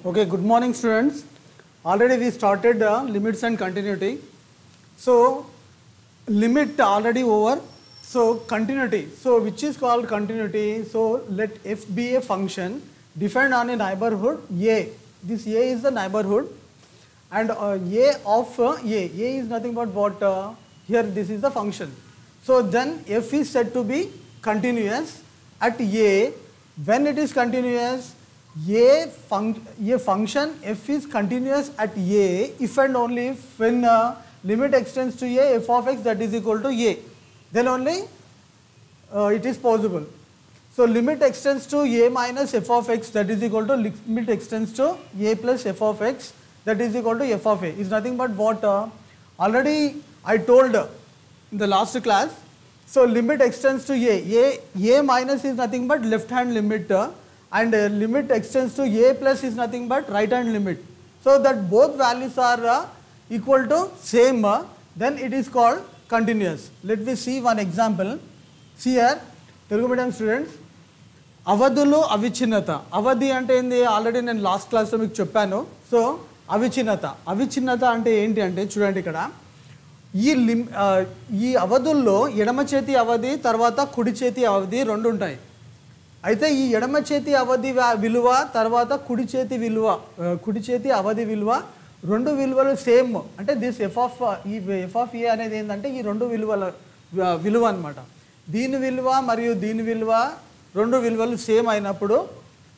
Okay, good morning students. Already we started limits and continuity. So limit already over. So continuity. So which is called continuity. So let f be a function defined on a neighborhood A. This A is the neighborhood and A of A is nothing but what here this is the function. So then f is said to be continuous at A. When it is continuous, a function f is continuous at A if and only if when limit extends to A f of x that is equal to A, then only it is possible. So limit extends to A minus f of x that is equal to limit extends to A plus f of x that is equal to f of A is nothing but what already I told in the last class. So limit extends to A minus is nothing but left hand limit and limit extends to A plus is nothing but right hand limit. So that both values are equal to same, then it is called continuous. Let me see one example. See here, Telugu medium students, అవధులు అవిచ్ఛిన్నత. అవధి అంటే ఏంది already నేను last క్లాస్లో మీకు చెప్పాను. So అవిచ్ఛిన్నత అంటే ఏంటి అంటే చూడండి ఇక్కడ ఈ అవధుల్లో ఎడమ చేతి అవధి తర్వాత కుడి చేతి అవధి రెండు ఉంటాయి. అయితే ఈ ఎడమ చేతి అవధి విలువ తర్వాత కుడి చేతి అవధి విలువ రెండు విలువలు సేమ్. అంటే దిస్ ఎఫ్ ఆఫ్ ఏ అనేది ఏంటంటే ఈ రెండు విలువ అనమాట. దీని విలువ మరియు దీని విలువ రెండు విలువలు సేమ్ అయినప్పుడు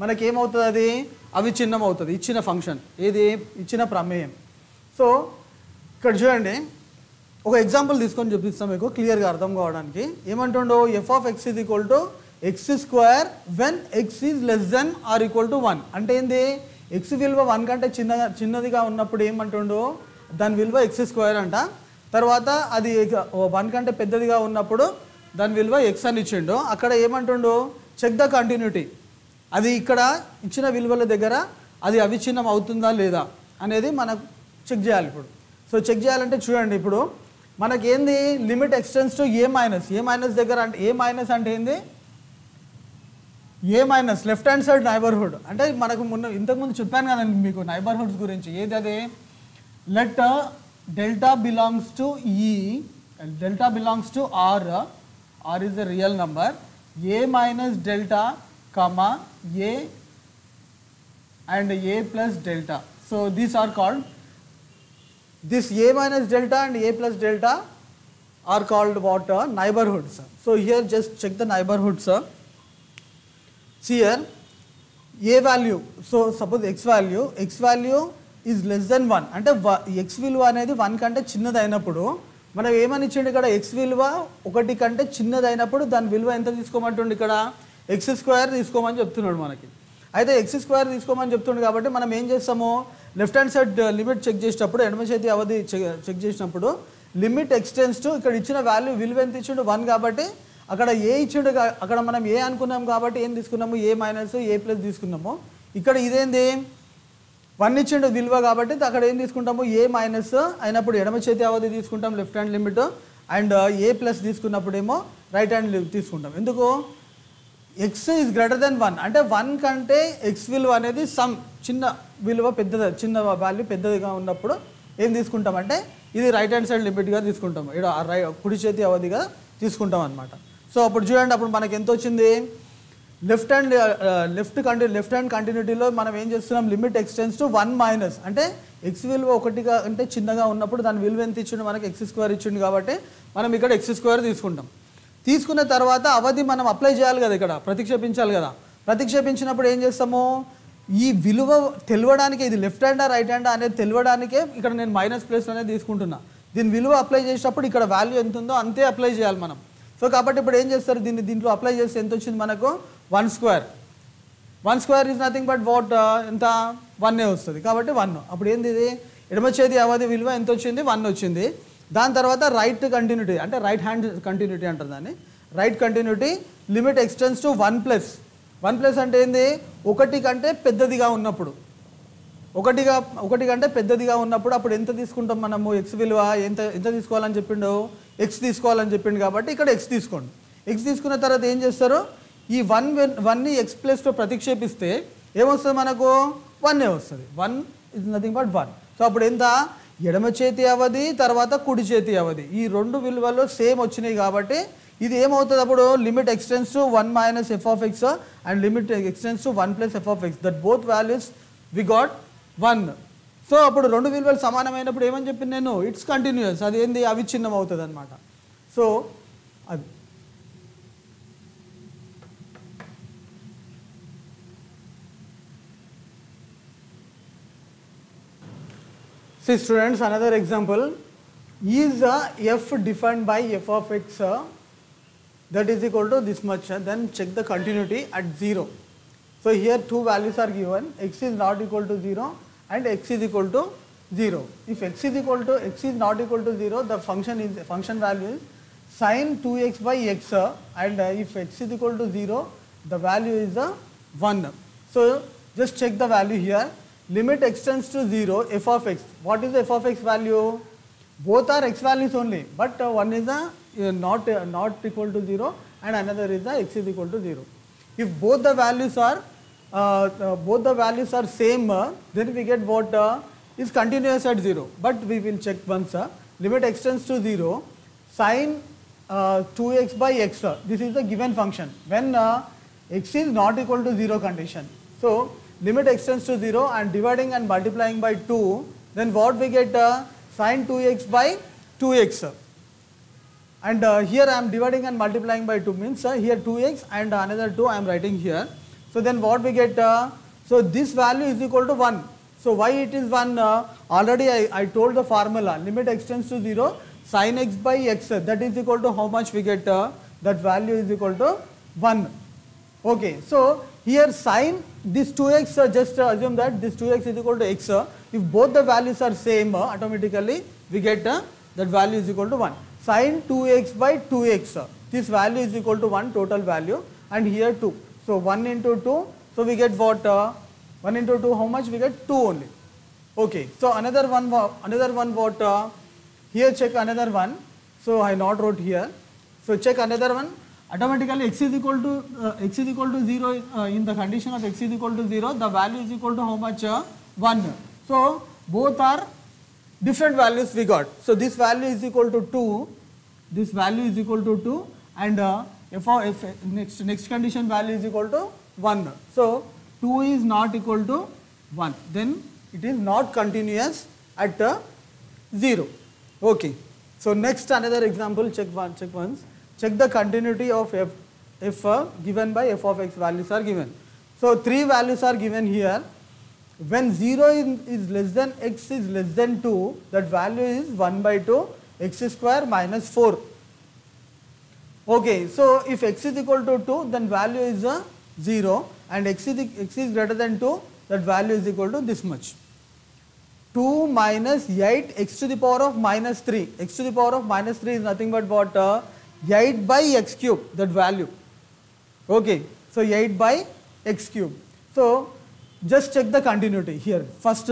మనకేమవుతుంది, అది అవిచ్ఛిన్నం అవుతుంది. ఇచ్చిన ఫంక్షన్ ఏది, ఇచ్చిన ప్రమేయం. సో ఇక్కడ చూడండి, ఒక ఎగ్జాంపుల్ తీసుకొని చూపిస్తాం మీకు క్లియర్గా అర్థం కావడానికి. ఏమంటుండో F of X is equal to X square when X is less than or equal to 1. అంటే ఏంది, ఎక్స్ విలువ 1 కంటే చిన్నదిగా ఉన్నప్పుడు ఏమంటుండో దాని విలువ ఎక్స్ స్క్వేర్ అంట. తర్వాత అది 1 కంటే పెద్దదిగా ఉన్నప్పుడు దాని విలువ ఎక్స్ అని ఇచ్చిండు. అక్కడ ఏమంటుండో చెక్ ద కంటిన్యూటీ, అది ఇక్కడ ఇచ్చిన విలువల దగ్గర అది అవిచ్ఛిన్నం అవుతుందా లేదా అనేది మనకు చెక్ చేయాలి ఇప్పుడు. సో చెక్ చేయాలంటే చూడండి, ఇప్పుడు మనకేంది లిమిట్ ఎక్స్టెన్స్ టు ఏ మైనస్ దగ్గర అంటే ఏ మైనస్ అంటే ఏంది, A minus left hand side neighbourhood. అంటే మనకు ఇంతకుముందు చెప్పాను కదండి మీకు నైబర్హుడ్స్ గురించి. ఏది అది, let delta belongs to E, delta belongs to R is the real number, a minus delta comma a and a plus delta. So these are called, this a minus delta and a plus delta are called what, neighborhoods. So here just check the neighborhoods. See here a value, so suppose x value is less than 1 అంటే x విలువ అనేది 1 కంటే చిన్నది అయినప్పుడు మనం ఏమని ఇచ్చిండు ఇక్కడ, ఎక్స్ విలువ 1 కంటే చిన్నది అయినప్పుడు దాని విలువ ఎంత తీసుకోమంటుండు, ఇక్కడ ఎక్స్ స్క్వేర్ తీసుకోమని చెప్తున్నాడు మనకి. అయితే ఎక్స్ స్క్వేర్ తీసుకోమని చెప్తుండు కాబట్టి మనం ఏం చేస్తాము, left hand side limit check చేసేటప్పుడు ఎడమ చేతి అవధి చెక్ చేసినప్పుడు లిమిట్ ఎక్స్టెన్స్ టు ఇక్కడ ఇచ్చిన విలువ ఎంత ఇచ్చిండు 1 కాబట్టి అక్కడ ఏ ఇచ్చిండు, అక్కడ మనం ఏ అనుకున్నాం కాబట్టి ఏం తీసుకున్నాము, ఏ మైనస్ ఏ ప్లస్ తీసుకున్నాము. ఇక్కడ ఇదేంది 1 ఇచ్చిండు విలువ కాబట్టి అక్కడ ఏం తీసుకుంటాము, ఏ మైనస్ అయినప్పుడు ఎడమ చేతి అవధి తీసుకుంటాం left hand limit, and A plus తీసుకున్నప్పుడేమో రైట్ హ్యాండ్ తీసుకుంటాం. ఎందుకు, ఎక్స్ ఈజ్ గ్రేటర్ దెన్ 1 అంటే 1 కంటే ఎక్స్ విలువ అనేది చిన్న విలువ చిన్న వాల్యూ పెద్దదిగా ఉన్నప్పుడు ఏం తీసుకుంటామంటే ఇది రైట్ హ్యాండ్ సైడ్ లిమిట్గా తీసుకుంటాము, ఇక్కడ కుడి చేతి అవధిగా తీసుకుంటాం అనమాట. సో అప్పుడు చూడండి, అప్పుడు మనకి ఎంత వచ్చింది, లెఫ్ట్ హ్యాండ్ కంటిన్యూటీలో మనం ఏం చేస్తున్నాం, లిమిట్ ఎక్స్టెన్స్ టు 1 మైనస్ అంటే ఎక్స్ విలువ 1 అంటే చిన్నగా ఉన్నప్పుడు దాని విలువ ఎంత ఇచ్చిండు, మనకి ఎక్స్ స్క్వేర్ ఇచ్చిండు కాబట్టి మనం ఇక్కడ ఎక్స్ స్క్వేర్ తీసుకుంటాం. తీసుకున్న తర్వాత అవధి మనం అప్లై చేయాలి కదా, ఇక్కడ ప్రతిక్షేపించాలి కదా. ప్రతిక్షేపించినప్పుడు ఏం చేస్తాము, ఈ విలువ తెలియడానికి ఇది లెఫ్ట్ హ్యాండా రైట్ హ్యాండా అనేది తెలియడానికే ఇక్కడ నేను మైనస్ ప్లస్ అనేది తీసుకుంటున్నా. దీని విలువ అప్లై చేసేటప్పుడు ఇక్కడ వాల్యూ ఎంత ఉందో అంతే అప్లై చేయాలి మనం. సో కాబట్టి ఇప్పుడు ఏం చేస్తారు, దీంట్లో అప్లై చేస్తే ఎంత వచ్చింది మనకు, 1 square is nothing but what, ఎంత 1 వస్తుంది కాబట్టి 1. అప్పుడు ఏంది, ఇది ఎడమ చేతి అవధి విలువ ఎంత వచ్చింది, 1 వచ్చింది. దాని తర్వాత రైట్ కంటిన్యూటీ అంటే రైట్ హ్యాండ్ కంటిన్యూటీ అంటారు దాన్ని. Right continuity limit x tends to 1 plus అంటే ఏంది, 1 కంటే పెద్దదిగా ఉన్నప్పుడు, 1 కంటే పెద్దదిగా ఉన్నప్పుడు అప్పుడు ఎంత తీసుకుంటాం మనము, ఎక్స్ విలువ ఎంత తీసుకోవాలని చెప్పిండు, ఎక్స్ తీసుకోవాలని చెప్పిండు కాబట్టి ఇక్కడ ఎక్స్ తీసుకోండి. ఎక్స్ తీసుకున్న తర్వాత ఏం చేస్తారు, ఈ 1ని x ప్లస్తో ప్రతిక్షేపిస్తే ఏమొస్తుంది మనకు, 1 వస్తుంది. 1 ఇస్ నథింగ్ బట్ 1. సో అప్పుడు ఎంత, ఎడమ చేతి అవధి తర్వాత కుడి చేతి అవధి ఈ రెండు విలువలు సేమ్ వచ్చినాయి కాబట్టి ఇది ఏమవుతుంది అప్పుడు, limit ఎక్స్టెన్స్ to 1 minus F of X and limit ఎక్స్టెన్స్ to 1 plus F of X, that both values we got 1. So అప్పుడు రెండు విలువలు సమానమైనప్పుడు ఏమని చెప్పింది నేను, ఇట్స్ కంటిన్యూస్, అది ఏంది అవిచ్ఛిన్నం అవుతుంది అనమాట. సో అది see students, another example is f defined by f of x that is equal to this much, then check the continuity at 0. So here two values are given, x is not equal to 0 and x is equal to 0. If x is not equal to 0, the function value is sin 2x by x, and if x is equal to 0, the value is 1. So just check the value here. Limit extends to 0, f of x. What is the f of x value? Both are x values only, but one is not equal to 0 and another is the x is equal to 0. If both the values are same, then we get what is continuous at 0. But we will check once. Limit extends to 0, sin 2x by x. This is the given function when x is not equal to 0 condition. So limit extends to 0 and dividing and multiplying by 2, then what we get, sin 2x by 2x. And here I am dividing and multiplying by 2 means here 2x and another 2 I am writing here. So then what we get, so this value is equal to 1. So why it is 1, already I told the formula, limit extends to 0, sin x by x, that is equal to how much we get, that value is equal to 1. Okay, so here sin this 2x, just assume that this 2x is equal to x. If both the values are same, automatically we get that value is equal to 1. Sin 2x by 2x, this value is equal to 1 total value, and here 2. So 1 into 2, so we get what, 1 into 2, how much we get, 2 only. Okay, so another one what, here check another one. So I not wrote here. So check another one. Automatically x is equal to 0, in the condition of x is equal to 0, the value is equal to how much, 1. So both are different values we got. So this value is equal to 2, this value is equal to 2, and next condition value is equal to 1. So 2 is not equal to 1, then it is not continuous at 0. Okay, so next another example, check once. Check the continuity of f given by f of x values are given. So three values are given here. When 0 is less than x is less than 2, that value is 1 by 2 x square minus 4. Okay, so if x is equal to 2, then value is 0, and x is greater than 2, that value is equal to this much. 2 minus 8 x to the power of minus 3. X to the power of minus 3 is nothing but what, 8 by x cube, that value. Okay, so 8 by x cube. So just check the continuity here. First,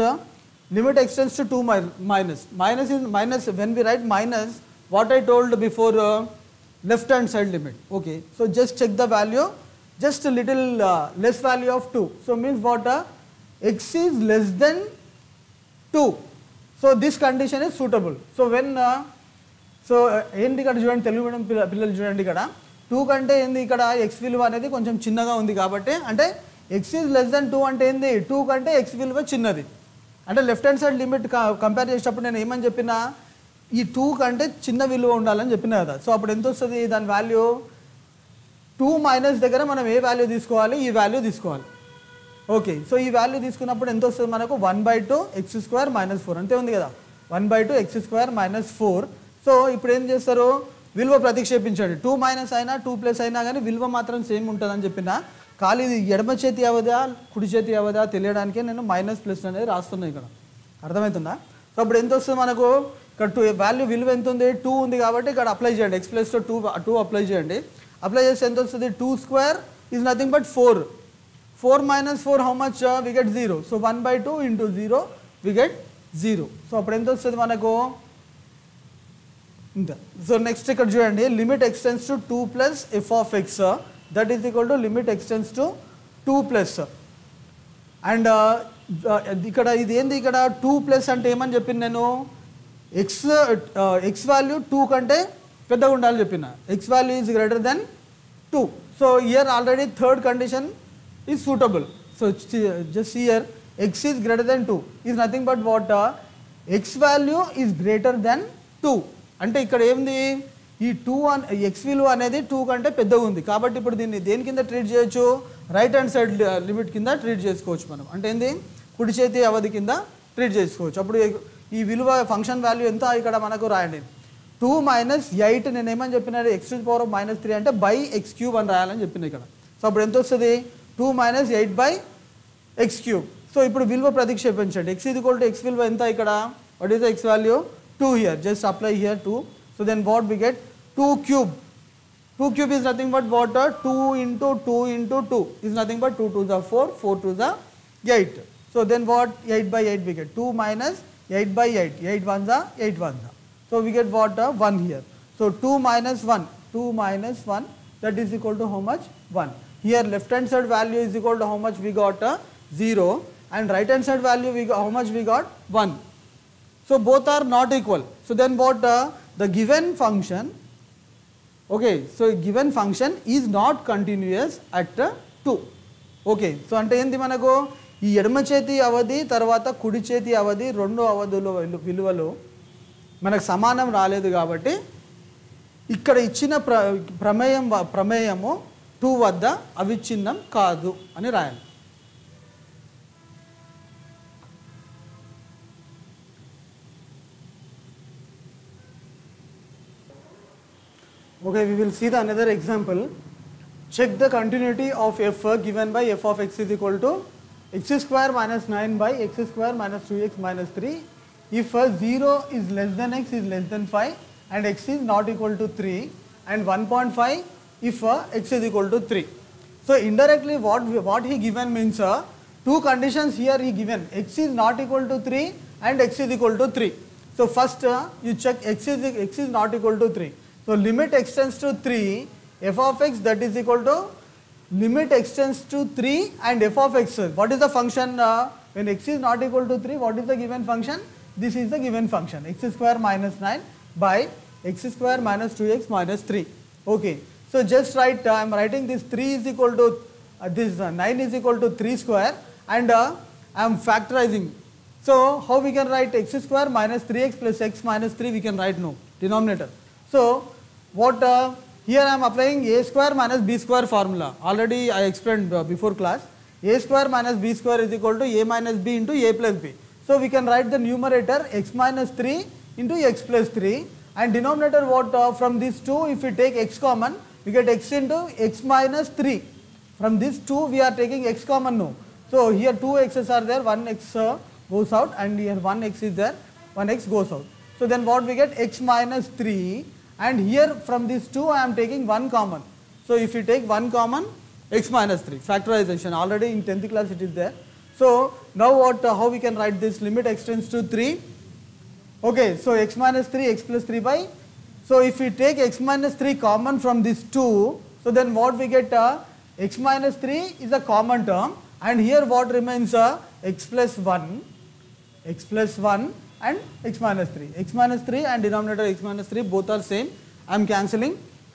limit extends to 2 minus. Minus, when we write minus, what I told before, left hand side limit. Okay, so just check the value, just a little less value of 2. So means what, x is less than 2. So this condition is suitable. So when so ఏంటి ఇక్కడ చూడండి, Telugu medium పిల్లలు చూడండి, ఇక్కడ 2 కంటే ఏంది, ఇక్కడ X విలువ అనేది కొంచెం చిన్నగా ఉంది కాబట్టి, అంటే ఎక్స్ ఈజ్ లెస్ దెన్ 2 అంటే ఏంది, 2 కంటే ఎక్స్ విలువ చిన్నది. అంటే left hand side limit compare చేసేటప్పుడు నేను ఏమని చెప్పినా, ఈ 2 కంటే చిన్న విలువ ఉండాలని చెప్పినా కదా. సో అప్పుడు ఎంత వస్తుంది దాని వాల్యూ, 2 మైనస్ దగ్గర మనం ఏ వాల్యూ తీసుకోవాలి, ఈ వాల్యూ తీసుకోవాలి. ఓకే, సో ఈ వాల్యూ తీసుకున్నప్పుడు ఎంత వస్తుంది మనకు, 1/2 x స్క్వేర్ మైనస్ 4 అంతే ఉంది కదా, 1/2 x స్క్వేర్ మైనస్ 4. సో ఇప్పుడు ఏం చేస్తారు, విలువ ప్రతిక్షేపించండి. 2 మైనస్ అయినా 2 ప్లస్ అయినా కానీ విలువ మాత్రం సేమ్ ఉంటుందని చెప్పిన, ఖాళీ ఎడమ చేతి అవదా కుడి చేతి అవదా తెలియడానికే నేను మైనస్ ప్లస్ అనేది రాస్తున్నాను ఇక్కడ. అర్థమవుతుందా? సో అప్పుడు ఎంత వస్తుంది మనకు, ఇక్కడ 2 వాల్యూ విలువ ఎంత ఉంది, 2 ఉంది కాబట్టి ఇక్కడ అప్లై చేయండి, ఎక్స్ ప్లస్తో 2 అప్లై చేయండి. అప్లై చేస్తే ఎంత వస్తుంది, 2 square is nothing but 4. 4 minus 4 how much, we get 0. So 1/2 into 0 we get 0. So అప్పుడు ఎంత వస్తుంది మనకు ఇంత. సో నెక్స్ట్ ఇక్కడ చూడండి, limit x tends to 2 plus F of X, that is equal to limit x tends to 2 plus, and ఇక్కడ ఇది ఏంది, ఇక్కడ 2 ప్లస్ అంటే ఏమని చెప్పిన నేను, ఎక్స్ వాల్యూ 2 కంటే పెద్దగా ఉండాలని చెప్పిన, X value is greater than 2. So here already third condition is suitable. So just hear x is greater than 2 is nothing but what, x value is greater than 2. అంటే ఇక్కడ ఏంది, ఈ 2 x విలువ అనేది 2 కంటే పెద్దగా ఉంది కాబట్టి ఇప్పుడు దీన్ని దేని కింద ట్రీట్ చేయొచ్చు, రైట్ హ్యాండ్ సైడ్ లిమిట్ కింద ట్రీట్ చేసుకోవచ్చు మనం. అంటే ఏంది, కుడి చేతి అవధి కింద ట్రీట్ చేసుకోవచ్చు. అప్పుడు ఈ విలువ ఫంక్షన్ వాల్యూ ఎంత ఇక్కడ మనకు రాయండి, 2 మైనస్ 8 నేను ఏమని చెప్పిన, x⁻³ అంటే బై x³ అని రాయాలని చెప్పిన ఇక్కడ. సో అప్పుడు ఎంత వస్తుంది, 2 మైనస్ 8 బై x³. సో ఇప్పుడు విలువ ప్రతిక్షేపించండి, x విలువ ఎంత ఇక్కడ, what is the x value, 2 here, just apply here 2. So then what we get, 2³ is nothing but what, 2 into 2 into 2 is nothing but 2 2s are 4, 4 2s are 8. So then what, 8 by 8 we get, 2 minus 8 by 8, 8 1s are 8 1s are. So we get what, 1 here. So 2 minus 1, 2 minus 1, that is equal to how much, 1. Here left hand side value is equal to how much we got, 0, and right hand side value we got, how much we got, 1. So both are not equal. So then what, the given function, okay, so given function is not continuous at 2. Okay, so అంటే ఏంది మనకు, ఈ ఎడమ చేతి అవధి తర్వాత కుడి చేతి అవధి రెండు అవధుల విలువలు మనకు సమానం రాలేదు కాబట్టి ఇక్కడ ఇచ్చిన ప్రమేయము 2 వద్ద అవిచ్ఛిన్నం కాదు అని రాయాలి. Okay, we will see the another example. Check the continuity of f given by f of x is equal to x square minus 9 by x square minus 2x minus 3 if 0 is less than x is less than 5 and x is not equal to 3 and 1.5 if x is equal to 3. So indirectly what he given means, two conditions here he given, x is not equal to 3 and x is equal to 3. So first you check x is not equal to 3. So limit x tends to 3, f of x that is equal to limit x tends to 3 and f of x. What is the function when x is not equal to 3? What is the given function? This is the given function, x square minus 9 by x square minus 2x minus 3. Okay, so just write, I am writing this 3 is equal to this 9 is equal to 3 square and I am factorizing. So how we can write x square minus 3x plus x minus 3, we can write no denominator. So what, here I am applying a square minus b square formula. Already I explained before class. A square minus b square is equal to a minus b into a plus b. So we can write the numerator x minus 3 into x plus 3 and denominator what, from these two if we take x common we get x into x minus 3. From this 2 we are taking x common now. So here 2 x's are there, 1 x goes out and here 1 x is there, 1 x goes out. So then what we get, x minus 3. And here from these 2 I am taking 1 common. So if you take 1 common, x minus 3, factorization, already in 10th class it is there. So now what, how we can write this, limit x tends to 3. Okay, so x minus 3, x plus 3 by, so if we take x minus 3 common from these 2, so then what we get, x minus 3 is a common term and here what remains, x plus 1 and x minus 3. X minus 3 and denominator x minus 3 both are same. I am cancelling.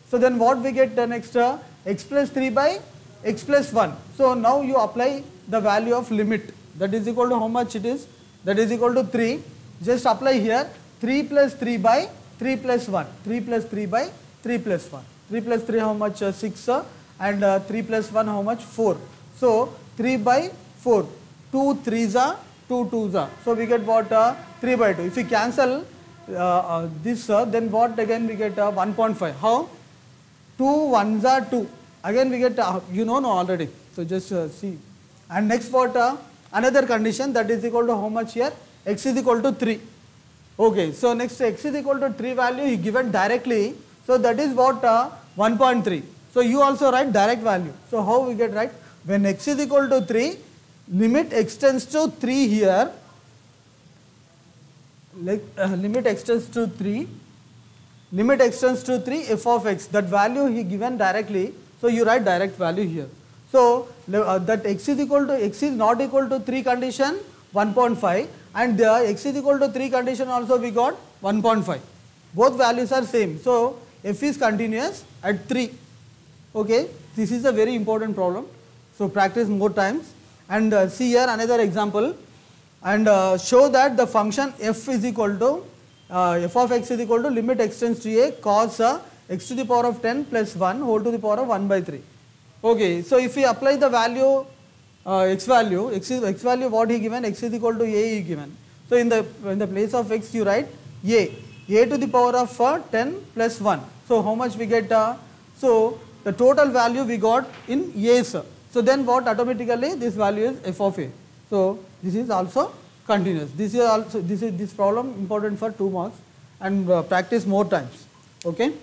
So then what we get next, x plus 3 by x plus 1. So now you apply the value of limit, that is equal to how much it is, that is equal to 3. Just apply here 3 plus 3 by 3 plus 1. 3 plus 3 by 3 plus 1. 3 plus 3 how much, 6 and 3 plus 1 how much, 4. So 3 by 4. 2 3s are 2 2s are. So we get what, 3 by 2. If we cancel this, then what again we get, 1.5. How? 2 1s are 2. Again we get, you know already. So just see. And next what, another condition, that is equal to how much here, x is equal to 3. Okay, so next x is equal to 3 value he given directly. So that is what, 1.3. So you also write direct value. So how we get, right? When x is equal to 3, limit x tends to 3 here, limit x tends to 3, limit x tends to 3 f of x, that value he given directly, so you write direct value here. So that x is not equal to 3 condition 1.5, and the x is equal to 3 condition also we got 1.5. Both values are same. So f is continuous at 3. Okay, this is a very important problem. So practice more times, and see here another example, and show that the function f is equal to f of x is equal to limit x tends to a cos x to the power of 10 plus 1 whole to the power of 1 by 3. Okay, so if we apply the value x value what he given, x is equal to a he given. So in the place of x you write a to the power of 10 plus 1. So how much we get? So the total value we got in a's. So then what, automatically this value is f of a. So this is also continuous. This problem important for 2 marks, and practice more times. Okay.